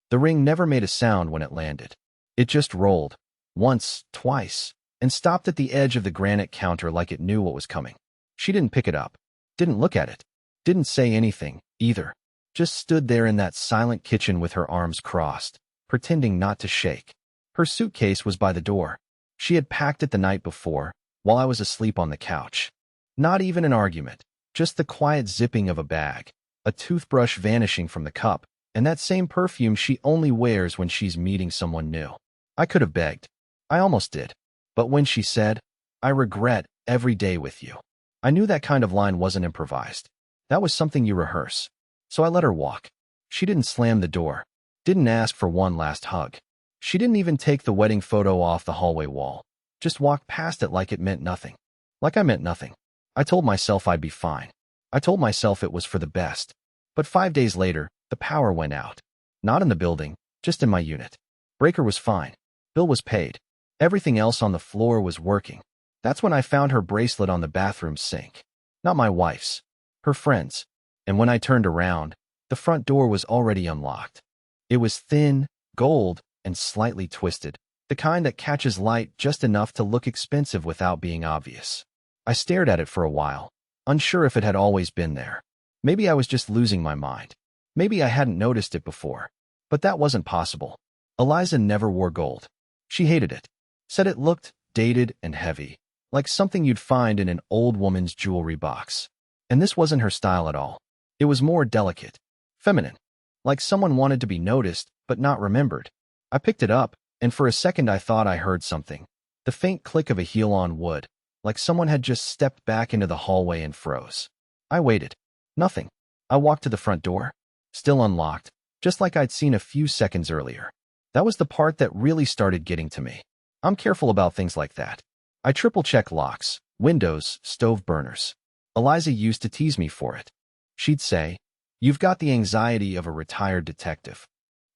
The ring never made a sound when it landed. It just rolled, once, twice, and stopped at the edge of the granite counter like it knew what was coming. She didn't pick it up, didn't look at it, didn't say anything, either. Just stood there in that silent kitchen with her arms crossed, pretending not to shake. Her suitcase was by the door. She had packed it the night before, while I was asleep on the couch. Not even an argument, just the quiet zipping of a bag, a toothbrush vanishing from the cup, and that same perfume she only wears when she's meeting someone new. I could have begged. I almost did. But when she said, "I regret every day with you," I knew that kind of line wasn't improvised. That was something you rehearse. So I let her walk. She didn't slam the door, didn't ask for one last hug. She didn't even take the wedding photo off the hallway wall, just walked past it like it meant nothing. Like I meant nothing. I told myself I'd be fine. I told myself it was for the best. But 5 days later, the power went out. Not in the building, just in my unit. Breaker was fine. Bill was paid. Everything else on the floor was working. That's when I found her bracelet on the bathroom sink. Not my wife's. Her friend's. And when I turned around, the front door was already unlocked. It was thin, gold, and slightly twisted, the kind that catches light just enough to look expensive without being obvious. I stared at it for a while, unsure if it had always been there. Maybe I was just losing my mind. Maybe I hadn't noticed it before. But that wasn't possible. Eliza never wore gold. She hated it. Said it looked dated and heavy, like something you'd find in an old woman's jewelry box. And this wasn't her style at all. It was more delicate, feminine, like someone wanted to be noticed but not remembered. I picked it up, and for a second I thought I heard something. The faint click of a heel on wood, like someone had just stepped back into the hallway and froze. I waited. Nothing. I walked to the front door. Still unlocked, just like I'd seen a few seconds earlier. That was the part that really started getting to me. I'm careful about things like that. I triple-check locks, windows, stove burners. Eliza used to tease me for it. She'd say, "You've got the anxiety of a retired detective."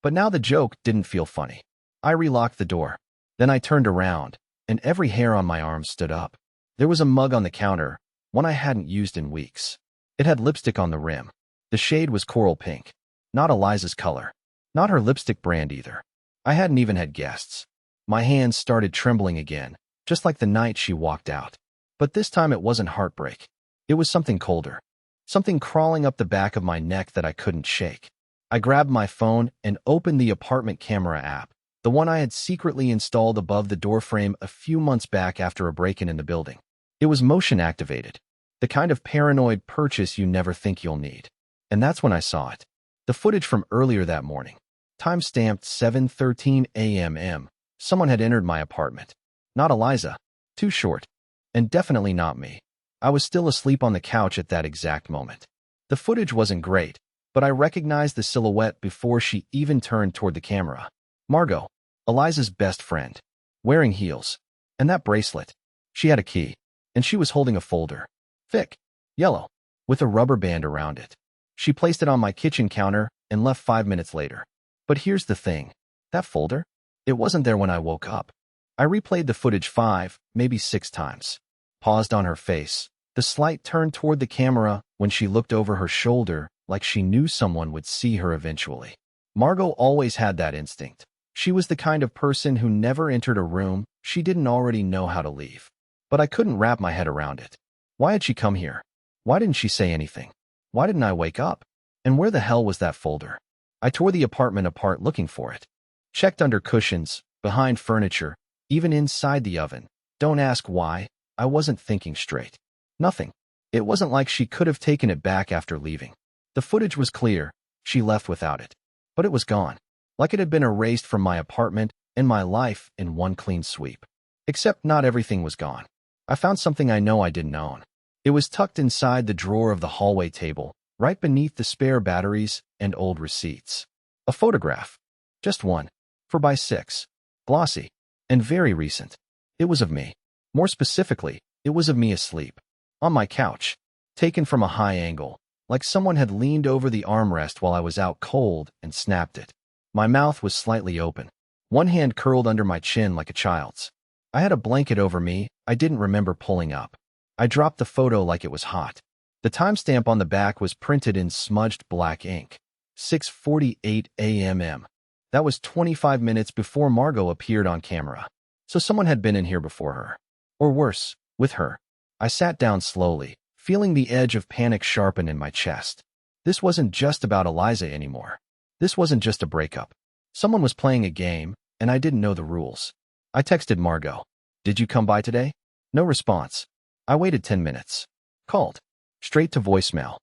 But now the joke didn't feel funny. I relocked the door. Then I turned around, and every hair on my arm stood up. There was a mug on the counter, one I hadn't used in weeks. It had lipstick on the rim. The shade was coral pink. Not Eliza's color. Not her lipstick brand either. I hadn't even had guests. My hands started trembling again, just like the night she walked out. But this time it wasn't heartbreak. It was something colder. Something crawling up the back of my neck that I couldn't shake. I grabbed my phone and opened the apartment camera app, the one I had secretly installed above the doorframe a few months back after a break-in in the building. It was motion-activated, the kind of paranoid purchase you never think you'll need. And that's when I saw it. The footage from earlier that morning. Time-stamped 7:13 a.m. Someone had entered my apartment. Not Eliza. Too short. And definitely not me. I was still asleep on the couch at that exact moment. The footage wasn't great, but I recognized the silhouette before she even turned toward the camera. Margot, Eliza's best friend, wearing heels. And that bracelet. She had a key, and she was holding a folder. Thick, yellow, with a rubber band around it. She placed it on my kitchen counter and left 5 minutes later. But here's the thing. That folder? It wasn't there when I woke up. I replayed the footage 5, maybe 6 times. Paused on her face. The slight turn toward the camera when she looked over her shoulder like she knew someone would see her eventually. Margot always had that instinct. She was the kind of person who never entered a room she didn't already know how to leave. But I couldn't wrap my head around it. Why had she come here? Why didn't she say anything? Why didn't I wake up? And where the hell was that folder? I tore the apartment apart looking for it. Checked under cushions, behind furniture, even inside the oven. Don't ask why. I wasn't thinking straight. Nothing. It wasn't like she could have taken it back after leaving. The footage was clear. She left without it. But it was gone. Like it had been erased from my apartment and my life in one clean sweep. Except not everything was gone. I found something I know I didn't own. It was tucked inside the drawer of the hallway table, right beneath the spare batteries and old receipts. A photograph. Just one. 4x6. Glossy. And very recent. It was of me. More specifically, it was of me asleep. On my couch. Taken from a high angle, like someone had leaned over the armrest while I was out cold and snapped it. My mouth was slightly open. One hand curled under my chin like a child's. I had a blanket over me I didn't remember pulling up. I dropped the photo like it was hot. The timestamp on the back was printed in smudged black ink. 6:48 a.m. That was 25 minutes before Margot appeared on camera. So someone had been in here before her. Or worse, with her. I sat down slowly, feeling the edge of panic sharpen in my chest. This wasn't just about Eliza anymore. This wasn't just a breakup. Someone was playing a game, and I didn't know the rules. I texted Margot. Did you come by today? No response. I waited 10 minutes. Called. Straight to voicemail.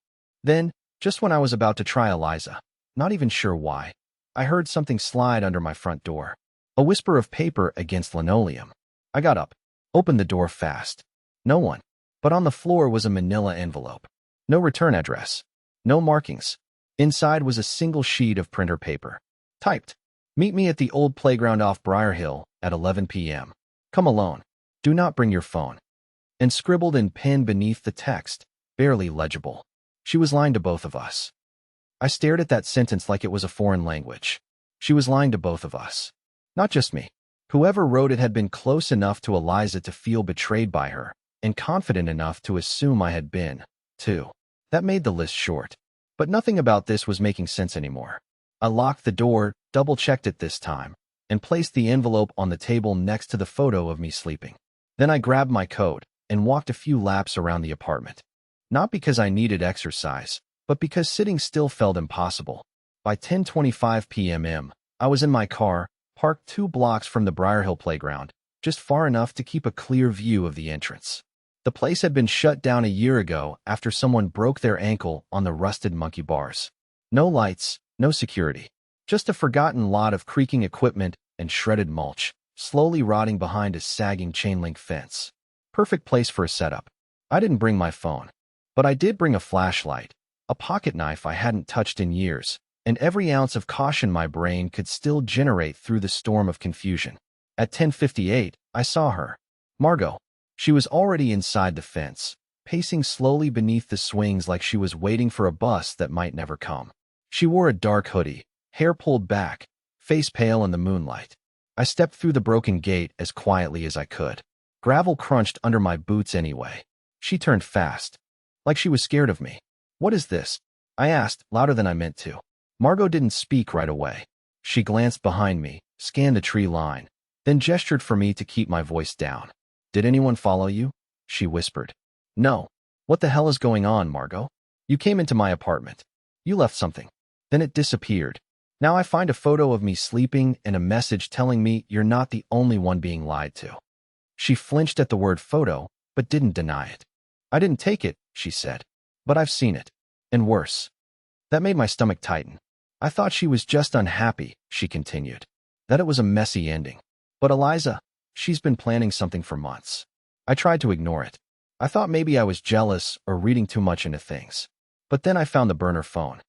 Then, just when I was about to try Eliza, not even sure why, I heard something slide under my front door. A whisper of paper against linoleum. I got up, opened the door fast. No one. But on the floor was a manila envelope. No return address. No markings. Inside was a single sheet of printer paper. Typed. Meet me at the old playground off Briar Hill at 11 p.m. Come alone. Do not bring your phone. And scribbled in pen beneath the text, barely legible. She was lying to both of us. I stared at that sentence like it was a foreign language. She was lying to both of us. Not just me. Whoever wrote it had been close enough to Eliza to feel betrayed by her, and confident enough to assume I had been, too. That made the list short. But nothing about this was making sense anymore. I locked the door, double-checked it this time, and placed the envelope on the table next to the photo of me sleeping. Then I grabbed my coat and walked a few laps around the apartment. Not because I needed exercise, but because sitting still felt impossible. By 10:25 p.m., I was in my car, parked 2 blocks from the Briar Hill playground, just far enough to keep a clear view of the entrance. The place had been shut down a year ago after someone broke their ankle on the rusted monkey bars. No lights, no security. Just a forgotten lot of creaking equipment and shredded mulch, slowly rotting behind a sagging chain-link fence. Perfect place for a setup. I didn't bring my phone. But I did bring a flashlight, a pocket knife I hadn't touched in years, and every ounce of caution my brain could still generate through the storm of confusion. At 10:58, I saw her. Margot. She was already inside the fence, pacing slowly beneath the swings like she was waiting for a bus that might never come. She wore a dark hoodie, hair pulled back, face pale in the moonlight. I stepped through the broken gate as quietly as I could. Gravel crunched under my boots anyway. She turned fast, like she was scared of me. What is this? I asked, louder than I meant to. Margot didn't speak right away. She glanced behind me, scanned the tree line, then gestured for me to keep my voice down. Did anyone follow you? She whispered. No. What the hell is going on, Margot? You came into my apartment. You left something. Then it disappeared. Now I find a photo of me sleeping and a message telling me you're not the only one being lied to. She flinched at the word photo, but didn't deny it. I didn't take it, she said. But I've seen it. And worse. That made my stomach tighten. I thought she was just unhappy, she continued. That it was a messy ending. But Eliza, she's been planning something for months. I tried to ignore it. I thought maybe I was jealous or reading too much into things. But then I found the burner phone.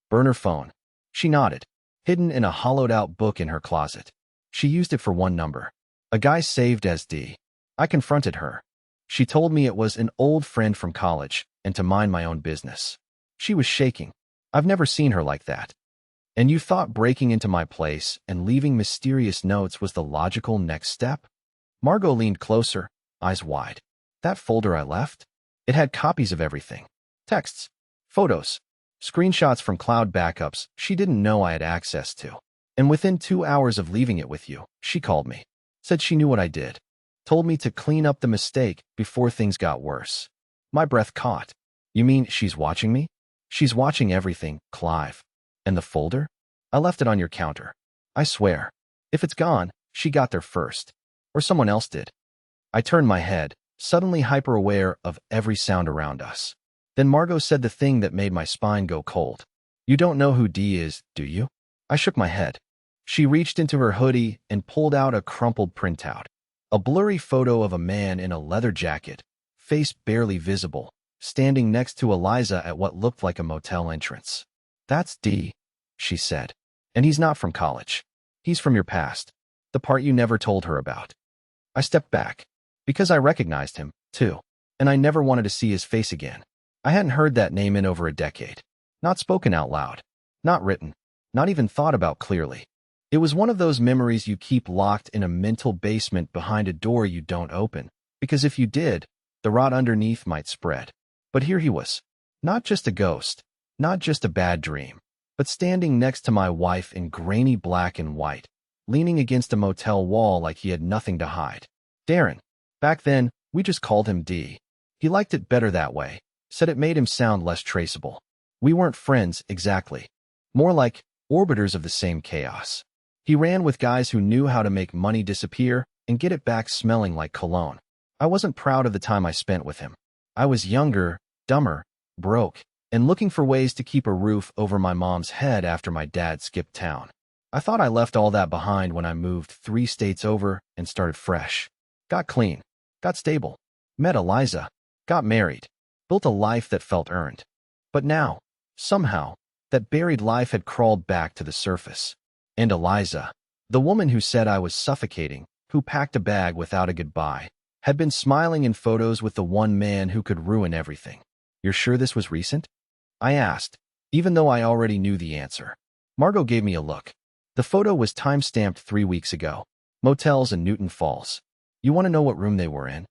Burner phone. She nodded, hidden in a hollowed-out book in her closet. She used it for one number. A guy saved as D. I confronted her. She told me it was an old friend from college and to mind my own business. She was shaking. I've never seen her like that. And you thought breaking into my place and leaving mysterious notes was the logical next step? Margot leaned closer, eyes wide. That folder I left? It had copies of everything. Texts, photos, screenshots from cloud backups she didn't know I had access to. And within 2 hours of leaving it with you, she called me. Said she knew what I did. Told me to clean up the mistake before things got worse. My breath caught. You mean she's watching me? She's watching everything, Clive. And the folder? I left it on your counter. I swear. If it's gone, she got there first. Or someone else did. I turned my head, suddenly hyper-aware of every sound around us. Then Margot said the thing that made my spine go cold. You don't know who D is, do you? I shook my head. She reached into her hoodie and pulled out a crumpled printout. A blurry photo of a man in a leather jacket, face barely visible, standing next to Eliza at what looked like a motel entrance. That's D, she said. And he's not from college. He's from your past. The part you never told her about. I stepped back. Because I recognized him, too. And I never wanted to see his face again. I hadn't heard that name in over a decade. Not spoken out loud. Not written. Not even thought about clearly. It was one of those memories you keep locked in a mental basement behind a door you don't open. Because if you did, the rot underneath might spread. But here he was. Not just a ghost. Not just a bad dream. but standing next to my wife in grainy black and white, leaning against a motel wall like he had nothing to hide. Darren. Back then, we just called him D. He liked it better that way, said it made him sound less traceable. We weren't friends, exactly. More like orbiters of the same chaos. He ran with guys who knew how to make money disappear and get it back smelling like cologne. I wasn't proud of the time I spent with him. I was younger, dumber, broke, and looking for ways to keep a roof over my mom's head after my dad skipped town. I thought I left all that behind when I moved 3 states over and started fresh. Got clean, got stable, met Eliza, got married, built a life that felt earned. But now, somehow, that buried life had crawled back to the surface. And Eliza, the woman who said I was suffocating, who packed a bag without a goodbye, had been smiling in photos with the one man who could ruin everything. You're sure this was recent? I asked, even though I already knew the answer. Margot gave me a look. The photo was time-stamped 3 weeks ago. Motels in Newton Falls. You want to know what room they were in?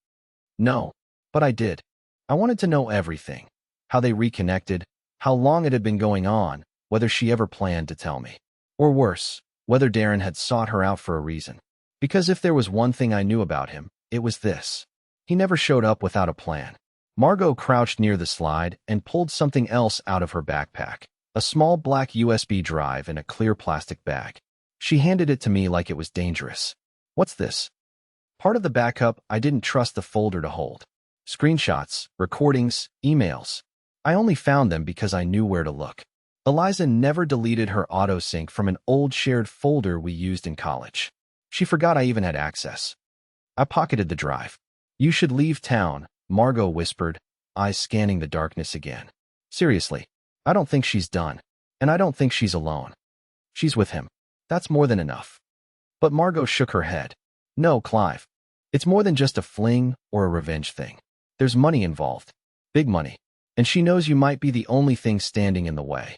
No, but I did. I wanted to know everything. How they reconnected, how long it had been going on, whether she ever planned to tell me. Or worse, whether Darren had sought her out for a reason. Because if there was one thing I knew about him, it was this. He never showed up without a plan. Margot crouched near the slide and pulled something else out of her backpack, a small black USB drive in a clear plastic bag. She handed it to me like it was dangerous. What's this? Part of the backup I didn't trust the folder to hold. Screenshots, recordings, emails. I only found them because I knew where to look. Eliza never deleted her autosync from an old shared folder we used in college. She forgot I even had access. I pocketed the drive. You should leave town, Margot whispered, eyes scanning the darkness again. Seriously, I don't think she's done, and I don't think she's alone. She's with him. That's more than enough. But Margot shook her head. No, Clive. It's more than just a fling or a revenge thing. There's money involved. Big money. And she knows you might be the only thing standing in the way.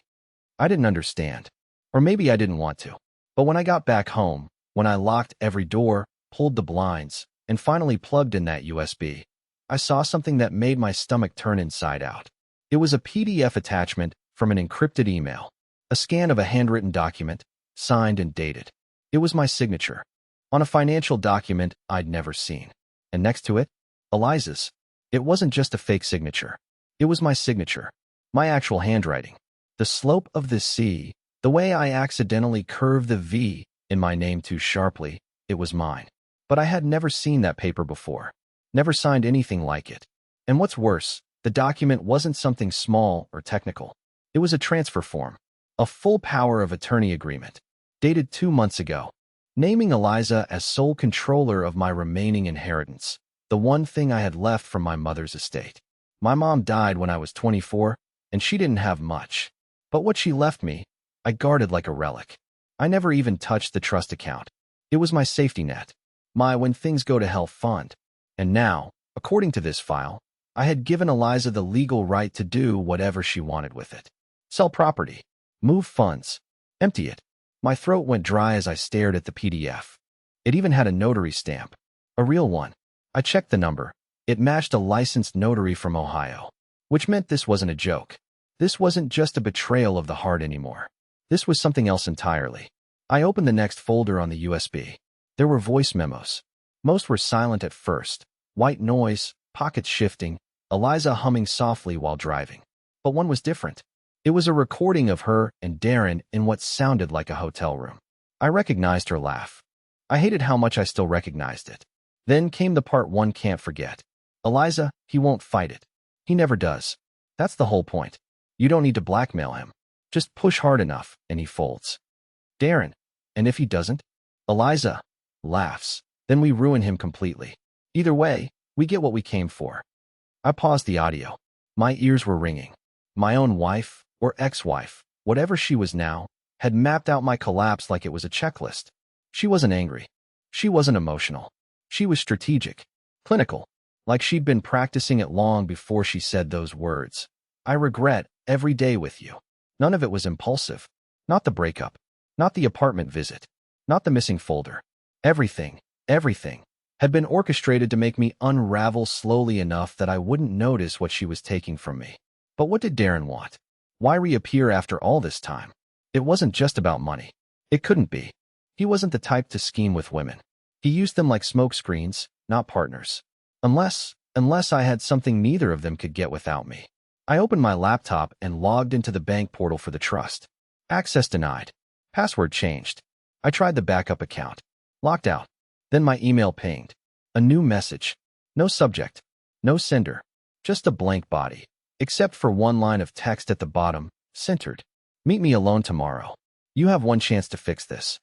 I didn't understand. Or maybe I didn't want to. But when I got back home, when I locked every door, pulled the blinds, and finally plugged in that USB, I saw something that made my stomach turn inside out. It was a PDF attachment from an encrypted email, a scan of a handwritten document, signed and dated. It was my signature, on a financial document I'd never seen. And next to it, Eliza's. It wasn't just a fake signature. It was my signature, my actual handwriting. The slope of the C, the way I accidentally curved the V in my name too sharply, it was mine. But I had never seen that paper before, never signed anything like it. And what's worse, the document wasn't something small or technical. It was a transfer form, a full power of attorney agreement, dated 2 months ago, naming Eliza as sole controller of my remaining inheritance, the one thing I had left from my mother's estate. My mom died when I was 24, and she didn't have much. But what she left me, I guarded like a relic. I never even touched the trust account. It was my safety net, my when things go to hell fund. And now, according to this file, I had given Eliza the legal right to do whatever she wanted with it. Sell property, move funds, empty it. My throat went dry as I stared at the PDF. It even had a notary stamp, a real one. I checked the number. It matched a licensed notary from Ohio, which meant this wasn't a joke. This wasn't just a betrayal of the heart anymore. This was something else entirely. I opened the next folder on the USB. There were voice memos. Most were silent at first. White noise, pockets shifting, Eliza humming softly while driving. But one was different. It was a recording of her and Darren in what sounded like a hotel room. I recognized her laugh. I hated how much I still recognized it. Then came the part one can't forget. Eliza, he won't fight it. He never does. That's the whole point. You don't need to blackmail him. Just push hard enough, and he folds. Darren, and if he doesn't? Eliza laughs. Then we ruin him completely. Either way, we get what we came for. I paused the audio. My ears were ringing. My own wife, or ex-wife, whatever she was now, had mapped out my collapse like it was a checklist. She wasn't angry. She wasn't emotional. She was strategic, clinical, like she'd been practicing it long before she said those words. I regret every day with you. None of it was impulsive. Not the breakup. Not the apartment visit. Not the missing folder. Everything had been orchestrated to make me unravel slowly enough that I wouldn't notice what she was taking from me. But what did Darren want? Why reappear after all this time? It wasn't just about money. It couldn't be. He wasn't the type to scheme with women. He used them like smokescreens, not partners. Unless I had something neither of them could get without me. I opened my laptop and logged into the bank portal for the trust. Access denied. Password changed. I tried the backup account. Locked out. Then my email pinged. A new message. No subject. No sender. Just a blank body. Except for one line of text at the bottom, centered. Meet me alone tomorrow. You have one chance to fix this.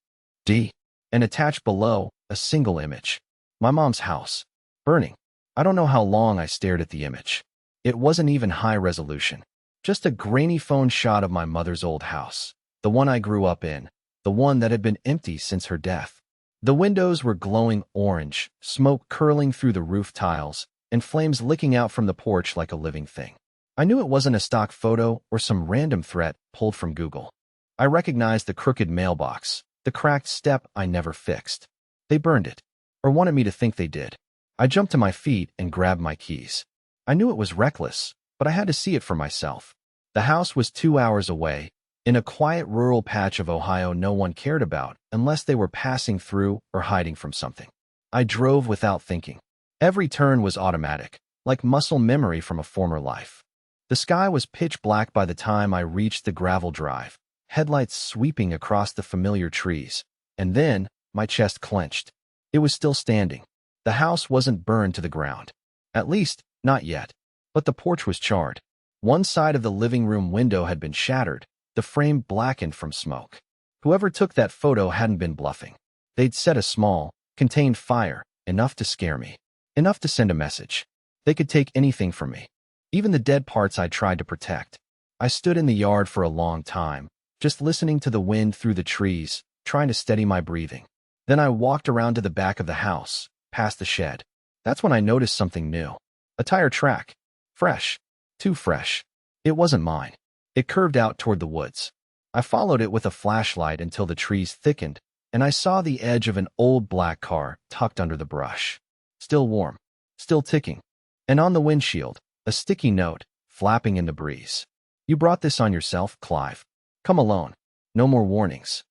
D. And attached below, a single image. My mom's house. Burning. I don't know how long I stared at the image. It wasn't even high resolution. Just a grainy phone shot of my mother's old house. The one I grew up in. The one that had been empty since her death. The windows were glowing orange, smoke curling through the roof tiles, and flames licking out from the porch like a living thing. I knew it wasn't a stock photo or some random threat pulled from Google. I recognized the crooked mailbox, the cracked step I never fixed. They burned it, or wanted me to think they did. I jumped to my feet and grabbed my keys. I knew it was reckless, but I had to see it for myself. The house was 2 hours away, in a quiet rural patch of Ohio no one cared about unless they were passing through or hiding from something. I drove without thinking. Every turn was automatic, like muscle memory from a former life. The sky was pitch black by the time I reached the gravel drive, headlights sweeping across the familiar trees, and then my chest clenched. It was still standing. The house wasn't burned to the ground. At least, not yet. But the porch was charred. One side of the living room window had been shattered, the frame blackened from smoke. Whoever took that photo hadn't been bluffing. They'd set a small, contained fire, enough to scare me. Enough to send a message. They could take anything from me. Even the dead parts I tried to protect. I stood in the yard for a long time, just listening to the wind through the trees, trying to steady my breathing. Then I walked around to the back of the house, past the shed. That's when I noticed something new. A tire track. Fresh. Too fresh. It wasn't mine. It curved out toward the woods. I followed it with a flashlight until the trees thickened, and I saw the edge of an old black car tucked under the brush. Still warm. Still ticking. And on the windshield, a sticky note, flapping in the breeze. You brought this on yourself, Clive. Come alone. No more warnings.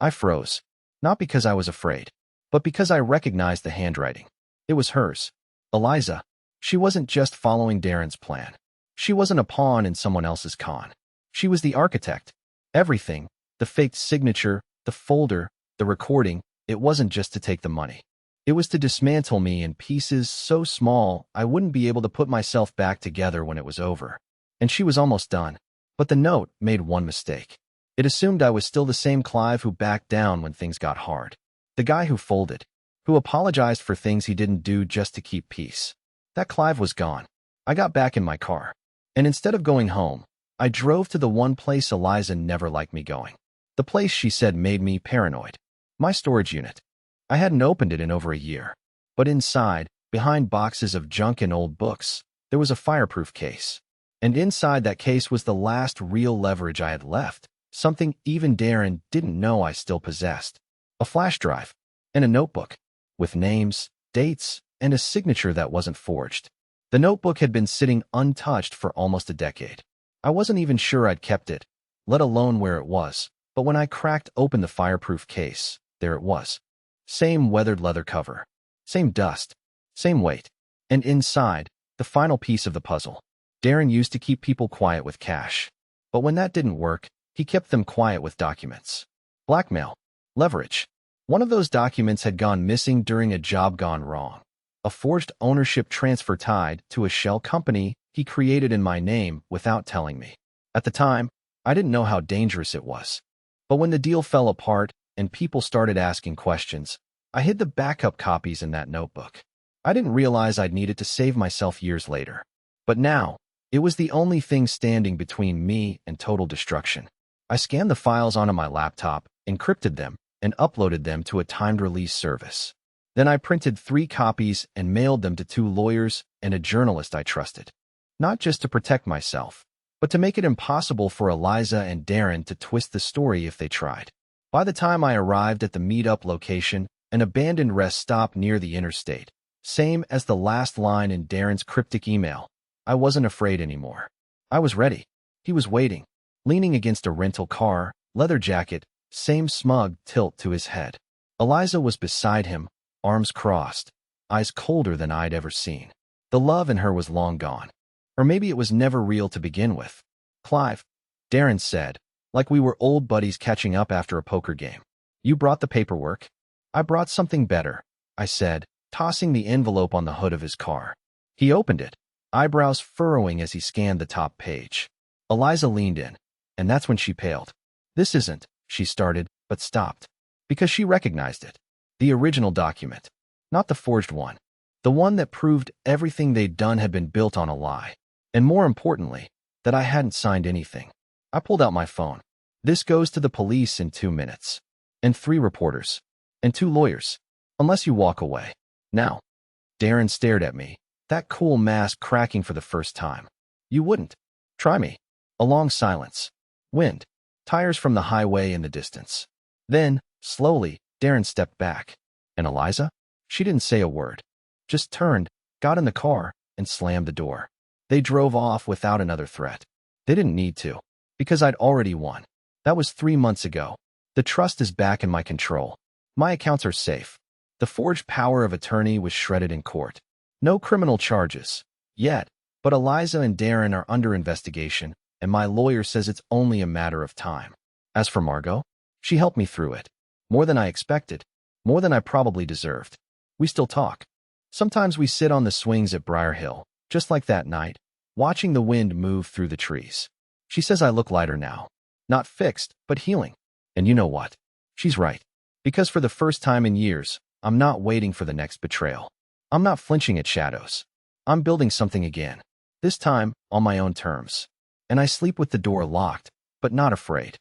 I froze. Not because I was afraid, but because I recognized the handwriting. It was hers. Eliza. She wasn't just following Darren's plan. She wasn't a pawn in someone else's con. She was the architect. Everything, the faked signature, the folder, the recording, it wasn't just to take the money. It was to dismantle me in pieces so small I wouldn't be able to put myself back together when it was over. And she was almost done. But the note made one mistake. It assumed I was still the same Clive who backed down when things got hard. The guy who folded. Who apologized for things he didn't do just to keep peace. That Clive was gone. I got back in my car. And instead of going home, I drove to the one place Eliza never liked me going. The place she said made me paranoid. My storage unit. I hadn't opened it in over a year. But inside, behind boxes of junk and old books, there was a fireproof case. And inside that case was the last real leverage I had left, something even Darren didn't know I still possessed. A flash drive. And a notebook. With names, dates, and a signature that wasn't forged. The notebook had been sitting untouched for almost a decade. I wasn't even sure I'd kept it, let alone where it was. But when I cracked open the fireproof case, there it was. Same weathered leather cover. Same dust. Same weight. And inside, the final piece of the puzzle. Darren used to keep people quiet with cash. But when that didn't work, he kept them quiet with documents. Blackmail. Leverage. One of those documents had gone missing during a job gone wrong. A forged ownership transfer tied to a shell company he created in my name without telling me. At the time, I didn't know how dangerous it was. But when the deal fell apart and people started asking questions, I hid the backup copies in that notebook. I didn't realize I'd need it to save myself years later. But now, it was the only thing standing between me and total destruction. I scanned the files onto my laptop, encrypted them, and uploaded them to a timed release service. Then I printed 3 copies and mailed them to 2 lawyers and a journalist I trusted. Not just to protect myself, but to make it impossible for Eliza and Darren to twist the story if they tried. By the time I arrived at the meetup location, an abandoned rest stop near the interstate, same as the last line in Darren's cryptic email, I wasn't afraid anymore. I was ready. He was waiting, leaning against a rental car, leather jacket, same smug tilt to his head. Eliza was beside him, arms crossed, eyes colder than I'd ever seen. The love in her was long gone. Or maybe it was never real to begin with. Clive, Darren said, like we were old buddies catching up after a poker game. You brought the paperwork? I brought something better, I said, tossing the envelope on the hood of his car. He opened it, eyebrows furrowing as he scanned the top page. Eliza leaned in, and that's when she paled. This isn't, she started, but stopped. Because she recognized it. The original document. Not the forged one. The one that proved everything they'd done had been built on a lie. And more importantly, that I hadn't signed anything. I pulled out my phone. This goes to the police in 2 minutes. And 3 reporters. And 2 lawyers. Unless you walk away. Now. Darren stared at me, that cool mask cracking for the first time. You wouldn't. Try me. A long silence. Wind. Tires from the highway in the distance. Then, slowly, Darren stepped back. And Eliza? She didn't say a word. Just turned, got in the car, and slammed the door. They drove off without another threat. They didn't need to. Because I'd already won. That was 3 months ago. The trust is back in my control. My accounts are safe. The forged power of attorney was shredded in court. No criminal charges. Yet. But Eliza and Darren are under investigation, and my lawyer says it's only a matter of time. As for Margot, she helped me through it. More than I expected. More than I probably deserved. We still talk. Sometimes we sit on the swings at Briar Hill, just like that night, watching the wind move through the trees. She says I look lighter now. Not fixed, but healing. And you know what? She's right. Because for the first time in years, I'm not waiting for the next betrayal. I'm not flinching at shadows. I'm building something again. This time, on my own terms. And I sleep with the door locked, but not afraid.